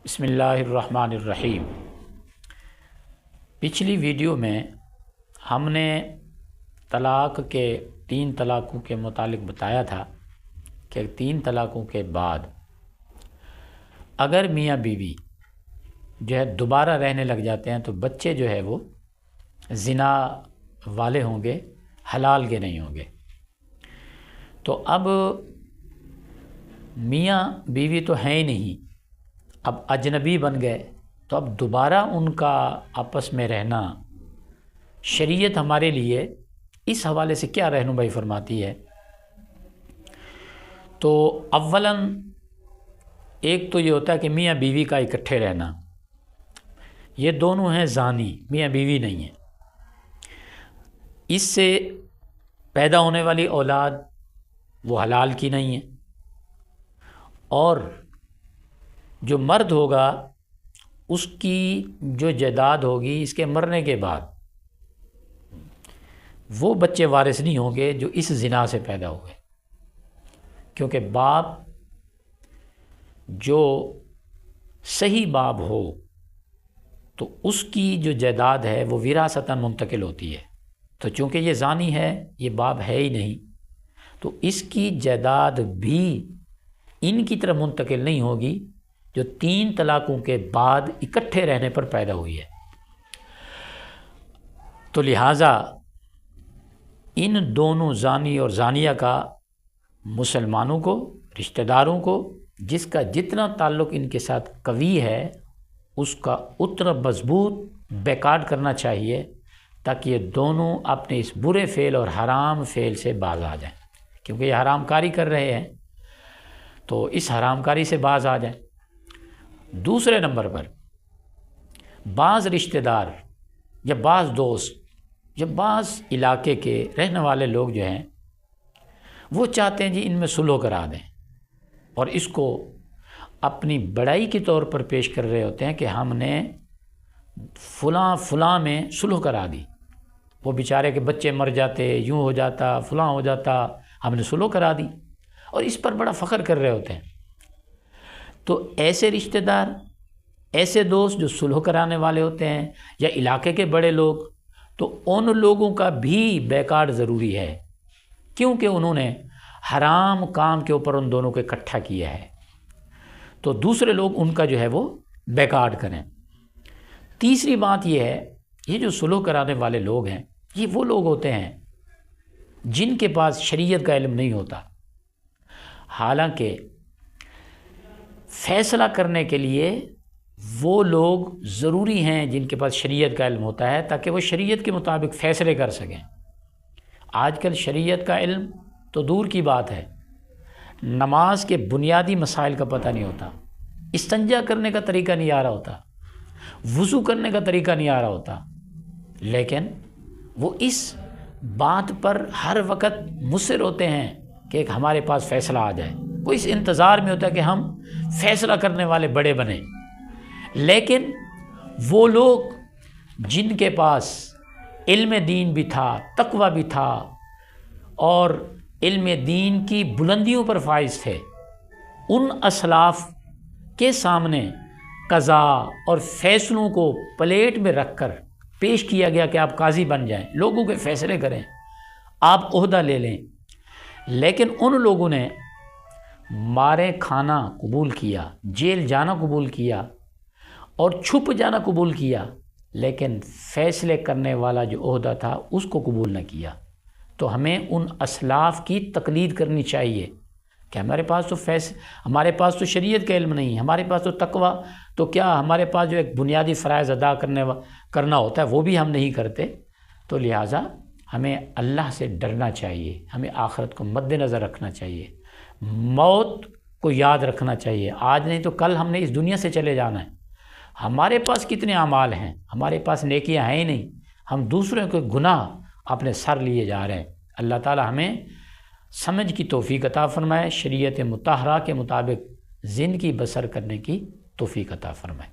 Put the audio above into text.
بسم اللہ الرحمن الرحیم۔ پچھلی ویڈیو میں ہم نے طلاق کے 3 طلاقوں کے متعلق بتایا تھا کہ 3 طلاقوں کے بعد اگر میاں بیوی جو ہے دوبارہ رہنے لگ جاتے ہیں تو بچے جو ہے وہ زنا والے ہوں گے، حلال کے نہیں ہوں گے۔ تو اب میاں بیوی تو ہیں ہی نہیں، اب اجنبی بن گئے، تو اب دوبارہ ان کا آپس میں رہنا شریعت ہمارے لیے اس حوالے سے کیا رہنمائی فرماتی ہے؟ تو اولاً ایک تو یہ ہوتا ہے کہ میاں بیوی کا اکٹھے رہنا، یہ دونوں ہیں زانی، میاں بیوی نہیں ہیں۔ اس سے پیدا ہونے والی اولاد وہ حلال کی نہیں ہے، اور جو مرد ہوگا اس کی جو جائیداد ہوگی اس کے مرنے کے بعد وہ بچے وارث نہیں ہوں گے جو اس زنا سے پیدا ہوئے، کیونکہ باپ جو صحیح باپ ہو تو اس کی جو جائیداد ہے وہ وراثتاً منتقل ہوتی ہے، تو چونکہ یہ زانی ہے، یہ باپ ہے ہی نہیں، تو اس کی جائیداد بھی ان کی طرف منتقل نہیں ہوگی جو 3 طلاقوں کے بعد اکٹھے رہنے پر پیدا ہوئی ہے۔ تو لہٰذا ان دونوں زانی اور زانیہ کا مسلمانوں کو، رشتہ داروں کو، جس کا جتنا تعلق ان کے ساتھ قوی ہے اس کا اتنا مضبوط بیکاٹ کرنا چاہیے، تاکہ یہ دونوں اپنے اس برے فعل اور حرام فعل سے باز آ جائیں، کیونکہ یہ حرام کاری کر رہے ہیں تو اس حرام کاری سے باز آ جائیں۔ دوسرے نمبر پر بعض رشتہ دار یا بعض دوست یا بعض علاقے کے رہنے والے لوگ جو ہیں وہ چاہتے ہیں جی ان میں صلح کرا دیں، اور اس کو اپنی بڑائی کے طور پر پیش کر رہے ہوتے ہیں کہ ہم نے فلاں میں صلح کرا دی، وہ بیچارے کے بچے مر جاتے، یوں ہو جاتا، فلاں ہو جاتا، ہم نے صلح کرا دی، اور اس پر بڑا فخر کر رہے ہوتے ہیں۔ تو ایسے رشتہ دار، ایسے دوست جو صلح کرانے والے ہوتے ہیں یا علاقے کے بڑے لوگ، تو ان لوگوں کا بھی بیکاٹ ضروری ہے، کیونکہ انہوں نے حرام کام کے اوپر ان دونوں کو اکٹھا کیا ہے، تو دوسرے لوگ ان کا جو ہے وہ بیکاٹ کریں۔ تیسری بات یہ ہے، یہ جو صلح کرانے والے لوگ ہیں یہ وہ لوگ ہوتے ہیں جن کے پاس شریعت کا علم نہیں ہوتا، حالانکہ فیصلہ کرنے کے لیے وہ لوگ ضروری ہیں جن کے پاس شریعت کا علم ہوتا ہے، تاکہ وہ شریعت کے مطابق فیصلے کر سکیں۔ آج کل شریعت کا علم تو دور کی بات ہے، نماز کے بنیادی مسائل کا پتہ نہیں ہوتا، استنجا کرنے کا طریقہ نہیں آ رہا ہوتا، وضو کرنے کا طریقہ نہیں آ رہا ہوتا، لیکن وہ اس بات پر ہر وقت مصر ہوتے ہیں کہ ہمارے پاس فیصلہ آ جائے، وہ اس انتظار میں ہوتا ہے کہ ہم فیصلہ کرنے والے بڑے بنیں۔ لیکن وہ لوگ جن کے پاس علم دین بھی تھا، تقوی بھی تھا، اور علم دین کی بلندیوں پر فائز تھے، ان اسلاف کے سامنے قضاء اور فیصلوں کو پلیٹ میں رکھ کر پیش کیا گیا کہ آپ قاضی بن جائیں، لوگوں کے فیصلے کریں، آپ عہدہ لے لیں، لیکن ان لوگوں نے مارے کھانا قبول کیا، جیل جانا قبول کیا، اور چھپ جانا قبول کیا، لیکن فیصلے کرنے والا جو عہدہ تھا اس کو قبول نہ کیا۔ تو ہمیں ان اسلاف کی تقلید کرنی چاہیے کہ ہمارے پاس تو شریعت کا علم نہیں، ہمارے پاس تو تقوی، تو کیا ہمارے پاس جو ایک بنیادی فرائض ادا کرنا ہوتا ہے وہ بھی ہم نہیں کرتے۔ تو لہٰذا ہمیں اللہ سے ڈرنا چاہیے، ہمیں آخرت کو مد نظر رکھنا چاہیے، موت کو یاد رکھنا چاہیے، آج نہیں تو کل ہم نے اس دنیا سے چلے جانا ہے۔ ہمارے پاس کتنے اعمال ہیں، ہمارے پاس نیکیاں ہیں ہی نہیں، ہم دوسروں کے گناہ اپنے سر لیے جا رہے ہیں۔ اللہ تعالی ہمیں سمجھ کی توفیق عطا فرمائے، شریعت مطہرہ کے مطابق زندگی بسر کرنے کی توفیق عطا فرمائے۔